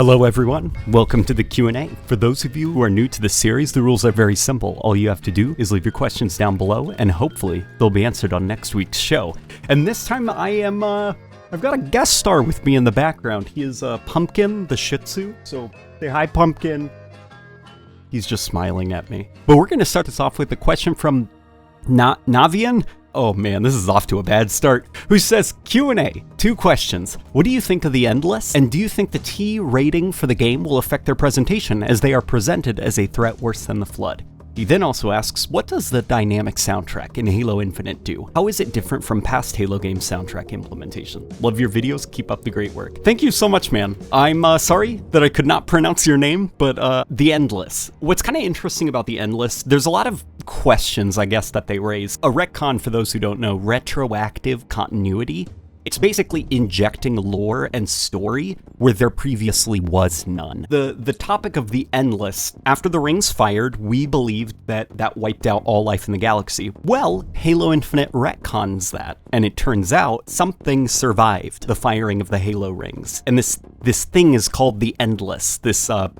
Hello everyone, welcome to the Q&A. For those of you who are new to this series, the rules are very simple. All you have to do is leave your questions down below and hopefully they'll be answered on next week's show. And this time I've got a guest star with me in the background. He is Pumpkin, the Shih Tzu. So say hi, Pumpkin. He's just smiling at me. But we're going to start this off with a question from Navian. Oh man, this is off to a bad start. Who says, Q&A, 2 questions. What do you think of the Endless? And do you think the T rating for the game will affect their presentation as they are presented as a threat worse than the Flood? He then also asks, what does the dynamic soundtrack in Halo Infinite do? How is it different from past Halo game soundtrack implementation? Love your videos, keep up the great work. Thank you so much, man. I'm sorry that I could not pronounce your name, but the Endless. What's kind of interesting about the Endless, there's a lot of questions, I guess, that they raise. A retcon, for those who don't know, retroactive continuity. It's basically injecting lore and story where there previously was none. The topic of the Endless, after the rings fired, we believed that wiped out all life in the galaxy. Well, Halo Infinite retcons that, and it turns out something survived the firing of the Halo rings. And this thing is called the Endless.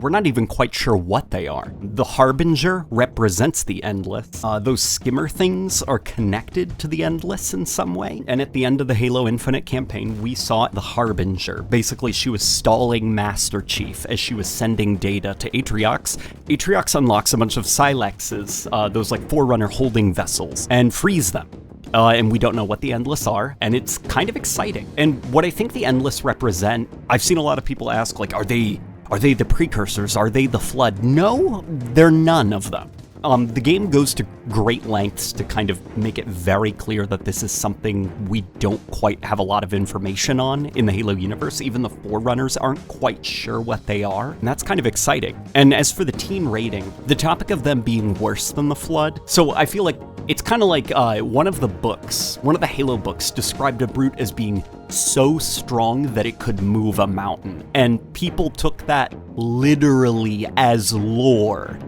We're not even quite sure what they are. The Harbinger represents the Endless. Those skimmer things are connected to the Endless in some way. And at the end of the Halo Infinite campaign, we saw the Harbinger. Basically, she was stalling Master Chief as she was sending data to Atriox. Atriox unlocks a bunch of Silexes, those like Forerunner holding vessels, and frees them. And we don't know what the Endless are, and it's kind of exciting. And what I think the Endless represent, I've seen a lot of people ask, like, are they the precursors? Are they the Flood? No, they're none of them. The game goes to great lengths to kind of make it very clear that this is something we don't quite have a lot of information on in the Halo universe. Even the Forerunners aren't quite sure what they are, and that's kind of exciting. And as for the team rating, the topic of them being worse than the Flood, so I feel like it's kind of like one of the Halo books described a Brute as being so strong that it could move a mountain, and people took that literally as lore.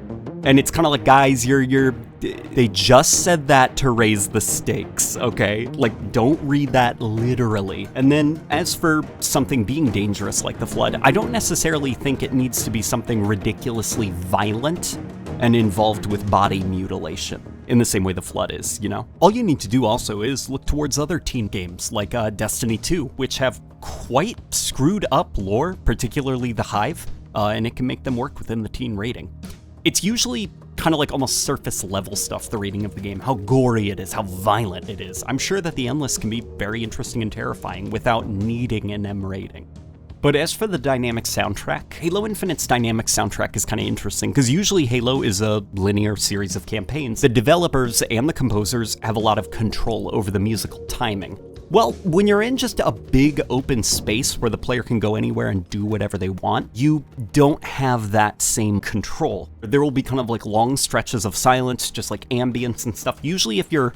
And it's kind of like, guys, they just said that to raise the stakes, okay? Like, don't read that literally. And then, as for something being dangerous like the Flood, I don't necessarily think it needs to be something ridiculously violent and involved with body mutilation, in the same way the Flood is, you know? All you need to do also is look towards other teen games, like Destiny 2, which have quite screwed up lore, particularly the Hive, and it can make them work within the teen rating. It's usually kind of like almost surface level stuff, the rating of the game, how gory it is, how violent it is. I'm sure that the Endless can be very interesting and terrifying without needing an M rating. But as for the dynamic soundtrack, Halo Infinite's dynamic soundtrack is kind of interesting, because usually Halo is a linear series of campaigns. The developers and the composers have a lot of control over the musical timing. Well, when you're in just a big open space where the player can go anywhere and do whatever they want, you don't have that same control. There will be kind of like long stretches of silence, just like ambience and stuff. Usually if you're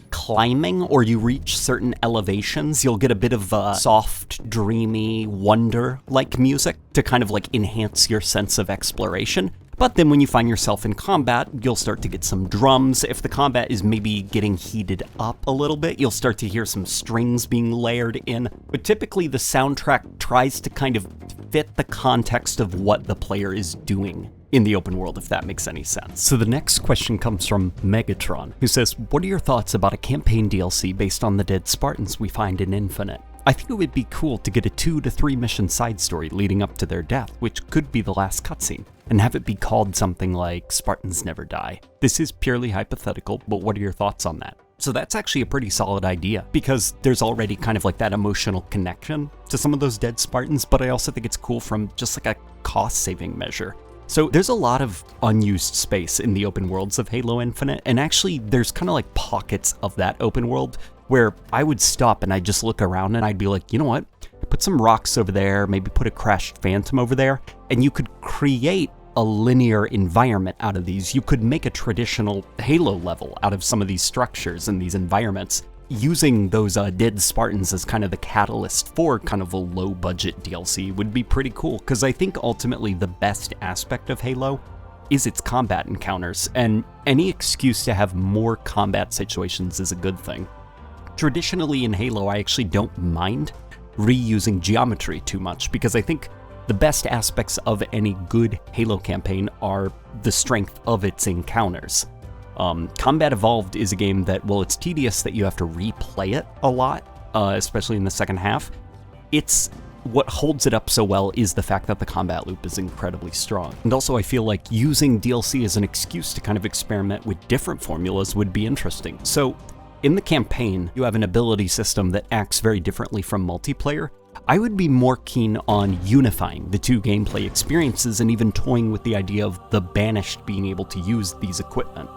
climbing or you reach certain elevations, you'll get a bit of soft, dreamy, wonder-like music to kind of like enhance your sense of exploration. But then when you find yourself in combat, you'll start to get some drums. If the combat is maybe getting heated up a little bit, you'll start to hear some strings being layered in. But typically the soundtrack tries to kind of fit the context of what the player is doing in the open world, if that makes any sense. So the next question comes from Megatron, who says, what are your thoughts about a campaign DLC based on the dead Spartans we find in Infinite? I think it would be cool to get a 2 to 3 mission side story leading up to their death, which could be the last cutscene, and have it be called something like Spartans Never Die. This is purely hypothetical, but what are your thoughts on that? So that's actually a pretty solid idea, because there's already kind of like that emotional connection to some of those dead Spartans, but I also think it's cool from just like a cost-saving measure. So there's a lot of unused space in the open worlds of Halo Infinite, and actually there's kind of like pockets of that open world where I would stop and I'd just look around and I'd be like, you know what? Put some rocks over there, maybe put a crashed Phantom over there, and you could create a linear environment out of these. You could make a traditional Halo level out of some of these structures and these environments, using those dead Spartans as kind of the catalyst for kind of a low-budget DLC would be pretty cool, because I think ultimately the best aspect of Halo is its combat encounters, and any excuse to have more combat situations is a good thing. Traditionally in Halo, I actually don't mind reusing geometry too much, because I think the best aspects of any good Halo campaign are the strength of its encounters. Combat Evolved is a game that, while it's tedious that you have to replay it a lot, especially in the second half, what holds it up so well is the fact that the combat loop is incredibly strong. And also I feel like using DLC as an excuse to kind of experiment with different formulas would be interesting. So in the campaign, you have an ability system that acts very differently from multiplayer. I would be more keen on unifying the two gameplay experiences and even toying with the idea of the Banished being able to use these equipment.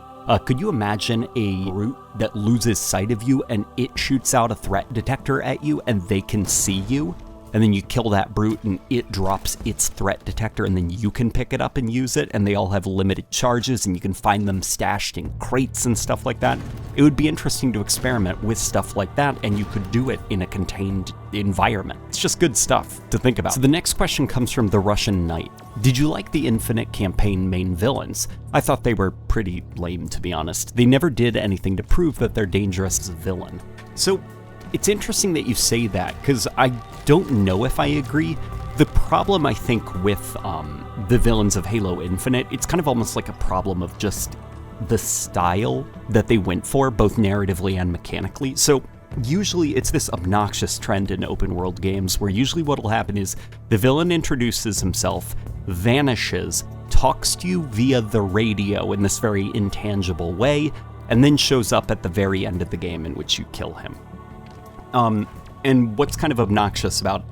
Could you imagine a brute that loses sight of you and it shoots out a threat detector at you and they can see you? And then you kill that brute and it drops its threat detector and then you can pick it up and use it, and they all have limited charges and you can find them stashed in crates and stuff like that. It would be interesting to experiment with stuff like that, and you could do it in a contained environment. It's just good stuff to think about. So the next question comes from the Russian Knight. Did you like the Infinite campaign main villains? I thought they were pretty lame, to be honest. They never did anything to prove that they're dangerous as a villain. So it's interesting that you say that, because I don't know if I agree. The problem, I think, with the villains of Halo Infinite, it's kind of almost like a problem of just the style that they went for, both narratively and mechanically. So usually it's this obnoxious trend in open world games where usually what will happen is the villain introduces himself, vanishes, talks to you via the radio in this very intangible way, and then shows up at the very end of the game, in which you kill him. And what's kind of obnoxious about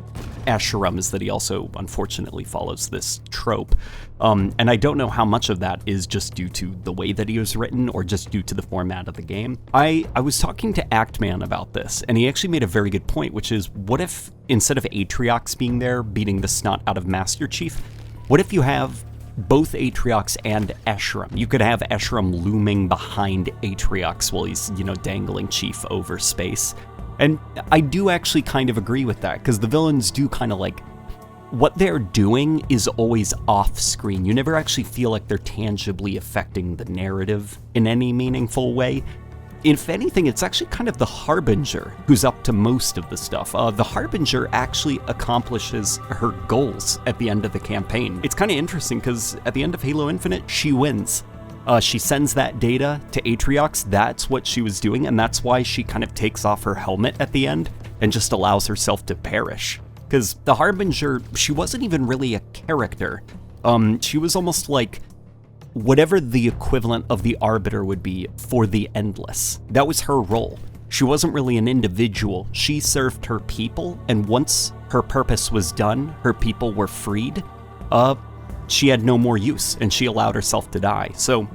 Asherum is that he also, unfortunately, follows this trope. And I don't know how much of that is just due to the way that he was written or just due to the format of the game. I was talking to Actman about this, and he actually made a very good point, which is, what if, instead of Atriox being there, beating the snot out of Master Chief, what if you have both Atriox and Escharum? You could have Escharum looming behind Atriox while he's, dangling Chief over space. And I do actually kind of agree with that, because the villains do kind of like, what they're doing is always off screen. You never actually feel like they're tangibly affecting the narrative in any meaningful way. If anything, it's actually kind of the Harbinger who's up to most of the stuff. The Harbinger actually accomplishes her goals at the end of the campaign. It's kind of interesting, because at the end of Halo Infinite, she wins. She sends that data to Atriox. That's what she was doing, and that's why she kind of takes off her helmet at the end and just allows herself to perish. Because the Harbinger, she wasn't even really a character. She was almost like whatever the equivalent of the Arbiter would be for the Endless. That was her role. She wasn't really an individual. She served her people, and once her purpose was done, her people were freed, she had no more use, and she allowed herself to die. So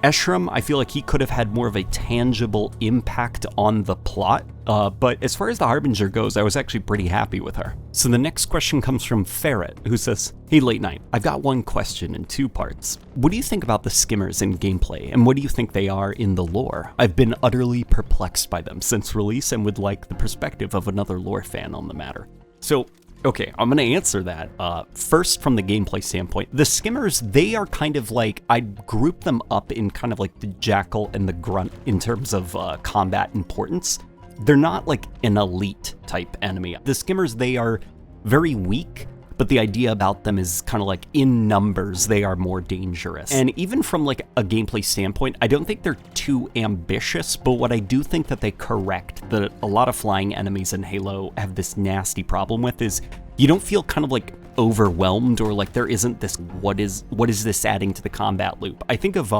Escharum, I feel like he could have had more of a tangible impact on the plot, but as far as the Harbinger goes, I was actually pretty happy with her. So the next question comes from Ferret, who says, "Hey Late Night, I've got one question in two parts. What do you think about the Skimmers in gameplay, and what do you think they are in the lore? I've been utterly perplexed by them since release and would like the perspective of another lore fan on the matter." So, okay, I'm going to answer that. First, from the gameplay standpoint, the Skimmers, they are kind of like, I'd group them up in kind of like the Jackal and the Grunt in terms of combat importance. They're not like an elite type enemy. The Skimmers, they are very weak, but the idea about them is kind of like in numbers, they are more dangerous. And even from like a gameplay standpoint, I don't think they're too ambitious, but what I do think that they correct, that a lot of flying enemies in Halo have this nasty problem with, is you don't feel kind of like overwhelmed, or like there isn't this, what is this adding to the combat loop? I think of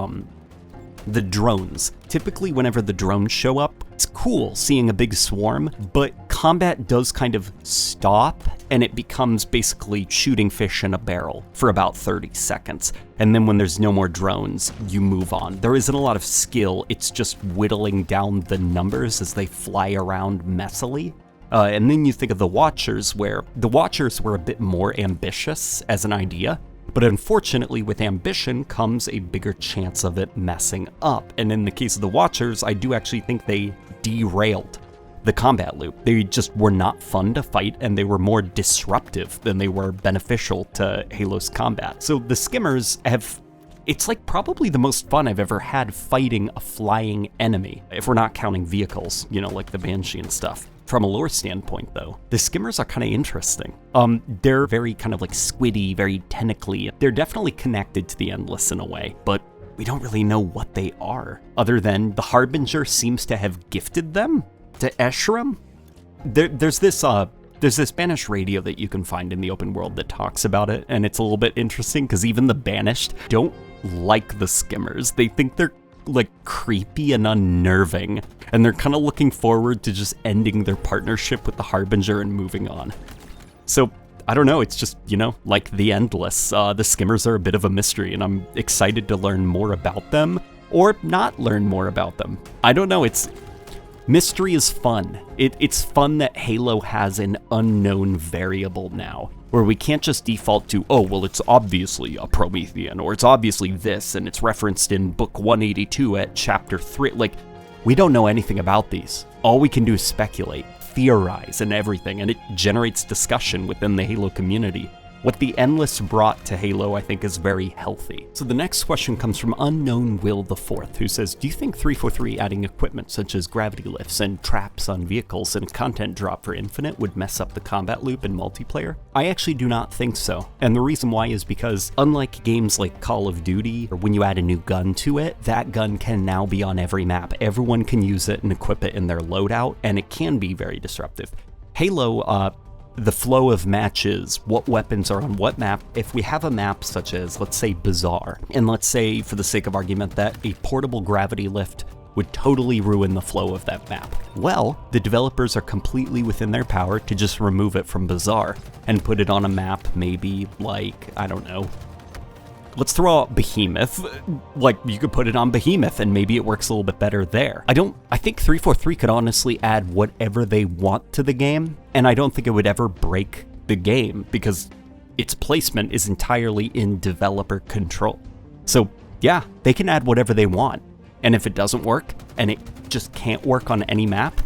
the drones. Typically, whenever the drones show up, it's cool seeing a big swarm, but combat does kind of stop, and it becomes basically shooting fish in a barrel for about 30 seconds. And then when there's no more drones, you move on. There isn't a lot of skill, it's just whittling down the numbers as they fly around messily. And then you think of the Watchers, where the Watchers were a bit more ambitious as an idea, but unfortunately with ambition comes a bigger chance of it messing up. And in the case of the Watchers, I do actually think they derailed the combat loop. They just were not fun to fight, and they were more disruptive than they were beneficial to Halo's combat. So the Skimmers it's like probably the most fun I've ever had fighting a flying enemy, if we're not counting vehicles, like the Banshee and stuff. From a lore standpoint, though, the Skimmers are kind of interesting. They're very kind of like squiddy, very tentacly. They're definitely connected to the Endless in a way, but we don't really know what they are, other than the Harbinger seems to have gifted them to Escharum. There's this Banished radio that you can find in the open world that talks about it, and it's a little bit interesting because even the Banished don't like the Skimmers. They think they're like creepy and unnerving, and they're kind of looking forward to just ending their partnership with the Harbinger and moving on. So I don't know, it's just, you know, like the Endless. The Skimmers are a bit of a mystery, and I'm excited to learn more about them, or not learn more about them. I don't know, mystery is fun. It's fun that Halo has an unknown variable now, where we can't just default to, oh, well, it's obviously a Promethean, or it's obviously this, and it's referenced in book 182 at chapter 3. Like, we don't know anything about these. All we can do is speculate, theorize, and everything, and it generates discussion within the Halo community. What the Endless brought to Halo, I think, is very healthy. So the next question comes from Unknown Will IV, who says, do you think 343 adding equipment such as gravity lifts and traps on vehicles and a content drop for Infinite would mess up the combat loop in multiplayer? I actually do not think so. And the reason why is because, unlike games like Call of Duty, or when you add a new gun to it, that gun can now be on every map. Everyone can use it and equip it in their loadout, and it can be very disruptive. Halo, the flow of matches, what weapons are on what map. If we have a map such as, let's say, Bazaar, and let's say, for the sake of argument, that a portable gravity lift would totally ruin the flow of that map. Well, the developers are completely within their power to just remove it from Bazaar and put it on a map maybe like, I don't know, let's throw out Behemoth. Like, you could put it on Behemoth and maybe it works a little bit better there. I think 343 could honestly add whatever they want to the game, and I don't think it would ever break the game because its placement is entirely in developer control. So yeah, they can add whatever they want. And if it doesn't work, and it just can't work on any map,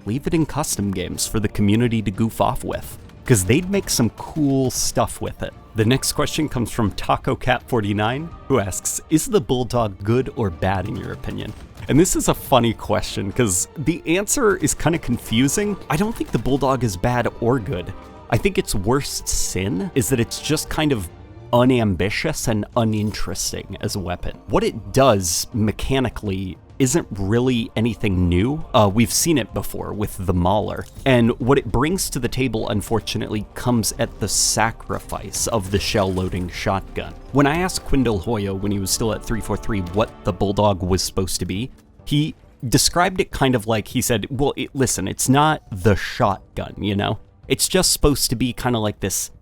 leave it in custom games for the community to goof off with, because they'd make some cool stuff with it. The next question comes from TacoCat49, who asks, is the Bulldog good or bad in your opinion? And this is a funny question, because the answer is kind of confusing. I don't think the Bulldog is bad or good. I think its worst sin is that it's just kind of unambitious and uninteresting as a weapon. What it does mechanically isn't really anything new. We've seen it before with the Mauler, and what it brings to the table, unfortunately, comes at the sacrifice of the shell-loading shotgun. When I asked Quindel Hoyo when he was still at 343 what the Bulldog was supposed to be, he described it kind of like, he said, well, listen, it's not the shotgun, you know? It's just supposed to be kind of like this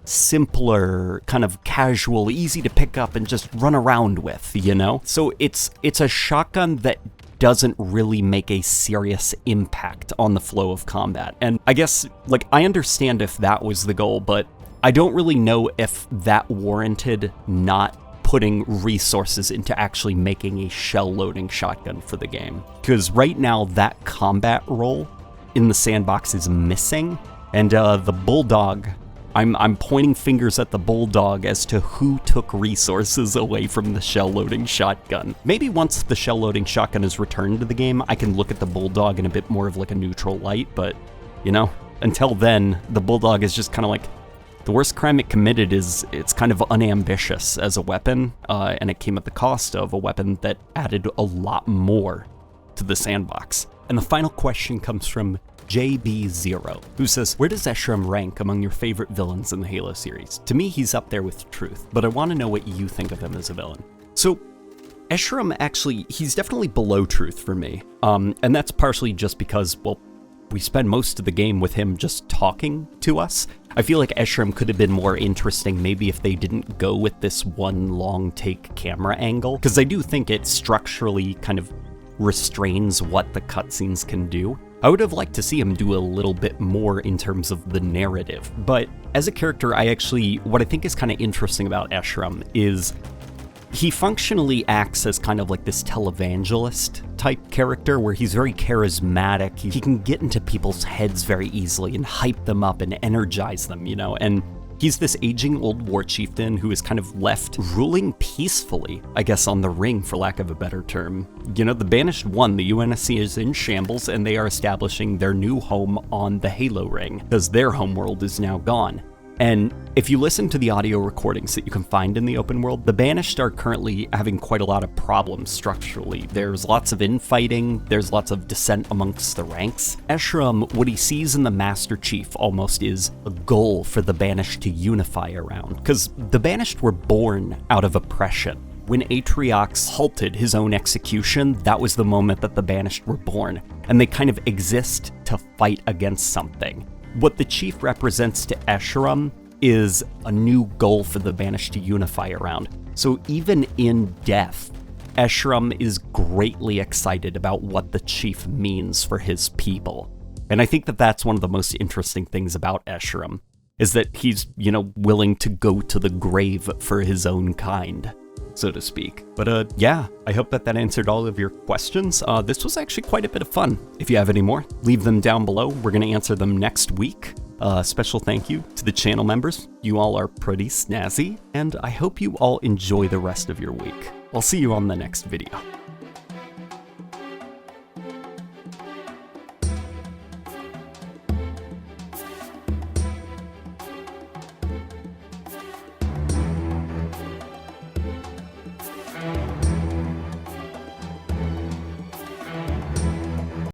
simpler, kind of casual, easy to pick up and just run around with, you know? So it's a shotgun that doesn't really make a serious impact on the flow of combat. And I guess, like, I understand if that was the goal, but I don't really know if that warranted not putting resources into actually making a shell-loading shotgun for the game. Because right now, that combat role in the sandbox is missing, and the Bulldog, I'm pointing fingers at the Bulldog as to who took resources away from the shell-loading shotgun. Maybe once the shell-loading shotgun is returned to the game, I can look at the Bulldog in a bit more of like a neutral light, but, you know, until then, the Bulldog is just kind of like, the worst crime it committed is it's kind of unambitious as a weapon, and it came at the cost of a weapon that added a lot more to the sandbox. And the final question comes from JB0, who says, where does Escharum rank among your favorite villains in the Halo series? To me, he's up there with Truth, but I want to know what you think of him as a villain. So, Escharum, actually, he's definitely below Truth for me, and that's partially just because, well, we spend most of the game with him just talking to us. I feel like Escharum could have been more interesting maybe if they didn't go with this one long take camera angle, because I do think it structurally kind of restrains what the cutscenes can do. I would have liked to see him do a little bit more in terms of the narrative, but as a character, what I think is kind of interesting about Escharum is he functionally acts as kind of like this televangelist type character where he's very charismatic. He can get into people's heads very easily and hype them up and energize them, you know, and He's this aging old war chieftain who is kind of left ruling peacefully, I guess, on the ring, for lack of a better term. You know, the Banished won, the UNSC is in shambles, and they are establishing their new home on the Halo Ring, because their homeworld is now gone. And if you listen to the audio recordings that you can find in the open world, the Banished are currently having quite a lot of problems structurally. There's lots of infighting, there's lots of dissent amongst the ranks. Escharum, what he sees in the Master Chief almost is a goal for the Banished to unify around, because the Banished were born out of oppression. When Atriox halted his own execution, that was the moment that the Banished were born, and they kind of exist to fight against something. What the Chief represents to Escharum is a new goal for the Banished to unify around. So even in death, Escharum is greatly excited about what the Chief means for his people. And I think that that's one of the most interesting things about Escharum, is that he's, willing to go to the grave for his own kind, so to speak. But yeah, I hope that answered all of your questions. This was actually quite a bit of fun. If you have any more, leave them down below. We're going to answer them next week. Special thank you to the channel members. You all are pretty snazzy, and I hope you all enjoy the rest of your week. I'll see you on the next video.